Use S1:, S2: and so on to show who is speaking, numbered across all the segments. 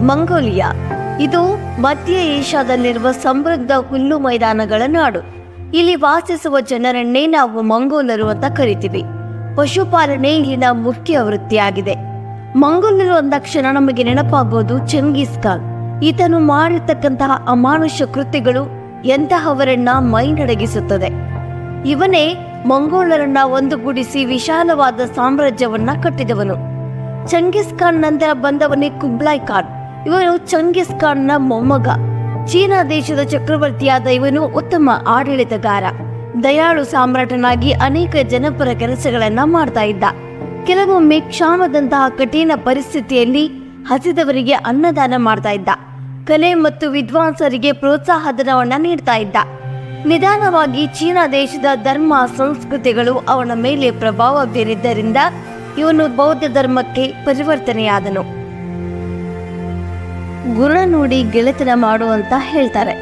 S1: Mongolia ಇದು ಮಧ್ಯ ಏಷ್ಯಾದಲ್ಲಿರುವ ಸಮೃದ್ಧ ಹುಲ್ಲು ಮೈದಾನಗಳ ನಾಡು. ಇಲ್ಲಿ ವಾಸಿಸುವ ಜನರನ್ನೇ ನಾವು ಮಂಗೋಲರು ಅಂತ ಕರಿತೀವಿ. ಪಶುಪಾಲನೆ ಇಲ್ಲಿನ ಮುಖ್ಯ ವೃತ್ತಿಯಾಗಿದೆ. ಮಂಗೋಲರು ಅಂದಾಕ್ಷಣ ನಮಗೆ ನೆನಪಾಗೋದು ಚೆಂಗಿಸ್ ಖಾನ್. ಈತನು ಮಾಡಿರ್ತಕ್ಕಂತಹ ಅಮಾನುಷ ಕೃತ್ಯಗಳು ಎಂತಹವರನ್ನ ಮೈನಡಗಿಸುತ್ತದೆ. ಇವನೇ ಮಂಗೋಲರನ್ನ ಒಂದುಗೂಡಿಸಿ ವಿಶಾಲವಾದ ಸಾಮ್ರಾಜ್ಯವನ್ನ ಕಟ್ಟಿದವನು. ಚೆಂಗಿಸ್ ಖಾನ್ ನಂತರ ಬಂದವನೇ ಕುಬ್ಲಾಯ್ ಖಾನ್. ಇವನು ಚೆಂಗಿಸ್ ಖಾನ್ನ ಮೊಮ್ಮಗ. ಚೀನಾ ದೇಶದ ಚಕ್ರವರ್ತಿಯಾದ ಇವನು ಉತ್ತಮ ಆಡಳಿತಗಾರ. ದಯಾಳು ಸಾಮ್ರಾಟನಾಗಿ ಅನೇಕ ಜನಪರ ಕೆಲಸಗಳನ್ನ ಮಾಡ್ತಾ ಇದ್ದ. ಕೆಲವೊಮ್ಮೆ ಕ್ಷಾಮದಂತಹ ಕಠಿಣ ಪರಿಸ್ಥಿತಿಯಲ್ಲಿ ಹಸಿದವರಿಗೆ ಅನ್ನದಾನ ಮಾಡ್ತಾ ಇದ್ದ. ಕಲೆ ಮತ್ತು ವಿದ್ವಾಂಸರಿಗೆ ಪ್ರೋತ್ಸಾಹಧನವನ್ನ ನೀಡ್ತಾ ಇದ್ದ. ನಿಧಾನವಾಗಿ ಚೀನಾ ದೇಶದ ಧರ್ಮ ಸಂಸ್ಕೃತಿಗಳು ಅವನ ಮೇಲೆ ಪ್ರಭಾವ ಬೀರಿದ್ದರಿಂದ ಇವನು ಬೌದ್ಧ ಧರ್ಮಕ್ಕೆ ಪರಿವರ್ತನೆಯಾದನು. ಗುಣ ನೋಡಿ ಗೆಳೆತನ ಮಾಡುವಂತ ಹೇಳ್ತಾರೆ.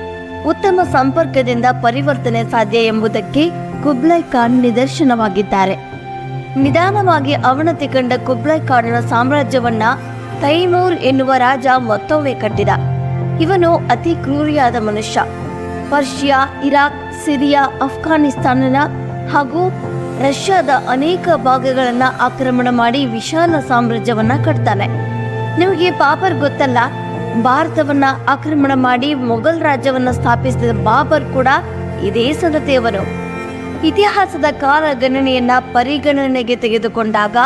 S1: ಉತ್ತಮ ಸಂಪರ್ಕದಿಂದ ಪರಿವರ್ತನೆ ಸಾಧ್ಯ ಎಂಬುದಕ್ಕೆ ಕುಬ್ಲಾಯ್ ಖಾನ್ ನಿದರ್ಶನವಾಗಿದ್ದಾರೆ. ನಿಧಾನವಾಗಿ ಅವನತಿ ಕಂಡ ಕುಬ್ಲಾಯ್ ಖಾನನ ಸಾಮ್ರಾಜ್ಯವನ್ನ ತೈಮೂರ್ ಎನ್ನುವ ರಾಜ ಮತ್ತೊಮ್ಮೆ ಕಟ್ಟಿದ. ಇವನು ಅತಿ ಕ್ರೂರಿಯಾದ ಮನುಷ್ಯ. ಪರ್ಷಿಯಾ, ಇರಾಕ್, ಸಿರಿಯಾ, ಅಫ್ಘಾನಿಸ್ತಾನ ಹಾಗೂ ರಷ್ಯಾದ ಅನೇಕ ಭಾಗಗಳನ್ನ ಆಕ್ರಮಣ ಮಾಡಿ ವಿಶಾಲ ಸಾಮ್ರಾಜ್ಯವನ್ನ ಕಟ್ತಾನೆ. ನಿಮಗೆ ಬಾಬರ್ ಗೊತ್ತಲ್ಲ, ಭಾರತವನ್ನ ಆಕ್ರಮಣ ಮಾಡಿ ಮೊಘಲ್ ರಾಜ್ಯವನ್ನ ಸ್ಥಾಪಿಸಿದ ಬಾಬರ್ ಕೂಡ ಇದೇ ಸಂತತಿಯವನು. ಇತಿಹಾಸದ ಕಾಲ ಗಣನೆಯನ್ನ ಪರಿಗಣನೆಗೆ ತೆಗೆದುಕೊಂಡಾಗ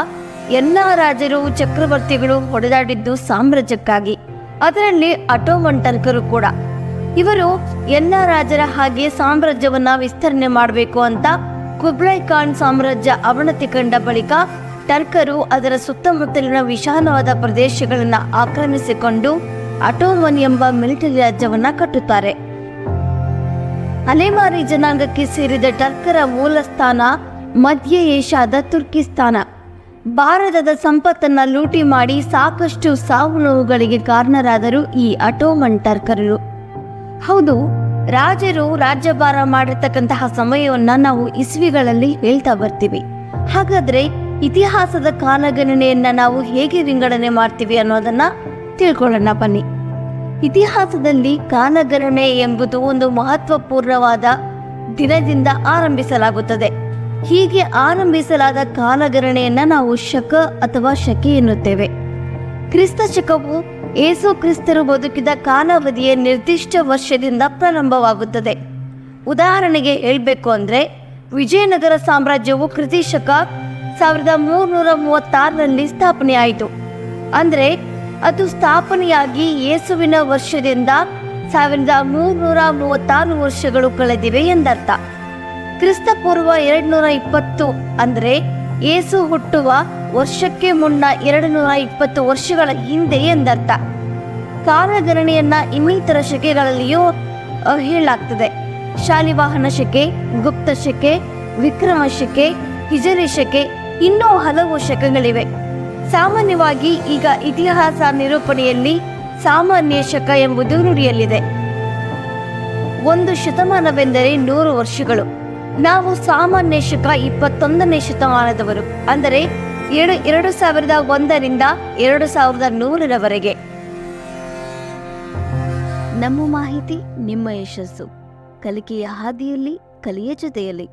S1: ಎಲ್ಲಾ ರಾಜರು ಚಕ್ರವರ್ತಿಗಳು ಹೊಡೆದಾಡಿದ್ದು ಸಾಮ್ರಾಜ್ಯಕ್ಕಾಗಿ, ಅದರಲ್ಲಿ ಅಟೋಮನ್ ಟರ್ಕರು ಕೂಡ. ಇವರು ಎಲ್ಲ ರಾಜರ ಹಾಗೆ ಸಾಮ್ರಾಜ್ಯವನ್ನ ವಿಸ್ತರಣೆ ಮಾಡಬೇಕು ಅಂತ ಕುಬ್ಲಾಯ್ ಖಾನ್ ಸಾಮ್ರಾಜ್ಯ ಅವನತಿ ಕಂಡ ಬಳಿಕ ಟರ್ಕರು ಅದರ ಸುತ್ತಮುತ್ತಲಿನ ವಿಶಾಲವಾದ ಪ್ರದೇಶಗಳನ್ನು ಆಕ್ರಮಿಸಿಕೊಂಡು ಅಟೋಮನ್ ಎಂಬ ಮಿಲಿಟರಿ ರಾಜ್ಯವನ್ನ ಕಟ್ಟುತ್ತಾರೆ. ಅಲೆಮಾರಿ ಜನಾಂಗಕ್ಕೆ ಸೇರಿದ ಟರ್ಕರ ಮೂಲ ಸ್ಥಾನ ಮಧ್ಯ ಏಷ್ಯಾದ ತುರ್ಕಿಸ್ತಾನ. ಭಾರತದ ಸಂಪತ್ತನ್ನ ಲೂಟಿ ಮಾಡಿ ಸಾಕಷ್ಟು ಸಾವು ನೋವುಗಳಿಗೆ ಕಾರಣರಾದರು ಈ ಅಟೋಮನ್ ಟರ್ಕರು. ಹೌದು, ರಾಜರು ರಾಜ್ಯಭಾರ ಮಾಡಿರ್ತಕ್ಕಂತಹ ಸಮಯವನ್ನ ನಾವು ಇಸ್ವಿಗಳಲ್ಲಿ ಹೇಳ್ತಾ ಬರ್ತೀವಿ. ಹಾಗಾದ್ರೆ ಇತಿಹಾಸದ ಕಾಲಗಣನೆಯನ್ನ ನಾವು ಹೇಗೆ ವಿಂಗಡಣೆ ಮಾಡ್ತೀವಿ ಅನ್ನೋದನ್ನ ತಿಳ್ಕೊಳ್ಳೋಣ ಬನ್ನಿ. ಇತಿಹಾಸದಲ್ಲಿ ಕಾಲಗಣನೆ ಎಂಬುದು ಒಂದು ಮಹತ್ವಪೂರ್ಣವಾದ ದಿನದಿಂದ ಆರಂಭಿಸಲಾಗುತ್ತದೆ. ಹೀಗೆ ಆರಂಭಿಸಲಾದ ಕಾಲಗಣನೆಯನ್ನ ನಾವು ಶಕ ಅಥವಾ ಶಕೆ ಎನ್ನುತ್ತೇವೆ. ಕ್ರಿಸ್ತ ಶಕವು ಏಸು ಕ್ರಿಸ್ತರು ಬದುಕಿದ ಕಾಲಾವಧಿಯ ನಿರ್ದಿಷ್ಟ ವರ್ಷದಿಂದ ಪ್ರಾರಂಭವಾಗುತ್ತದೆ. ಉದಾಹರಣೆಗೆ ಹೇಳಬೇಕು ಅಂದ್ರೆ, ವಿಜಯನಗರ ಸಾಮ್ರಾಜ್ಯವು ಕ್ರಿಸ್ತಶಕ 1336ರಲ್ಲಿ ಸ್ಥಾಪನೆಯಾಯಿತು. ಅಂದ್ರೆ ಅದು ಸ್ಥಾಪನೆಯಾಗಿ ಯೇಸುವಿನ ವರ್ಷದಿಂದ 1336 ವರ್ಷಗಳು ಕಳೆದಿವೆ ಎಂದರ್ಥ. ಕ್ರಿಸ್ತ ಪೂರ್ವ 220 ಅಂದ್ರೆ ಯೇಸು ಹುಟ್ಟುವ ವರ್ಷಕ್ಕೆ ಮುನ್ನ 220 ವರ್ಷಗಳ ಹಿಂದೆ ಎಂದರ್ಥ. ಕಾಲಗಣನೆಯನ್ನ ಇನ್ನಿತರ ಶಕೆಗಳಲ್ಲಿಯೂ ಹೇಳಲಾಗ್ತದೆ. ಶಾಲಿವಾಹನ ಶಕೆ, ಗುಪ್ತ ಶಕೆ, ವಿಕ್ರಮ ಶಕೆ, ಹಿಜರಿ ಶಕೆ, ಇನ್ನೂ ಹಲವು ಶಕಗಳಿವೆ. ಸಾಮಾನ್ಯವಾಗಿ ಈಗ ಇತಿಹಾಸ ನಿರೂಪಣೆಯಲ್ಲಿ ಸಾಮಾನ್ಯ ಶಕ ಎಂಬುದು ನುಡಿಯಲ್ಲಿದೆ. ಒಂದು ಶತಮಾನವೆಂದರೆ 100 ವರ್ಷಗಳು. ನಾವು ಸಾಮಾನ್ಯ ಶಕ 21ನೇ ಶತಮಾನದವರು, ಅಂದರೆ 2001ರಿಂದ 2100ರವರೆಗೆ. ನಮ್ಮ ಮಾಹಿತಿ ನಿಮ್ಮ ಯಶಸ್ಸು. ಕಲಿಕೆಯ ಹಾದಿಯಲ್ಲಿ ಕಲಿಯ ಜೊತೆಯಲ್ಲಿ.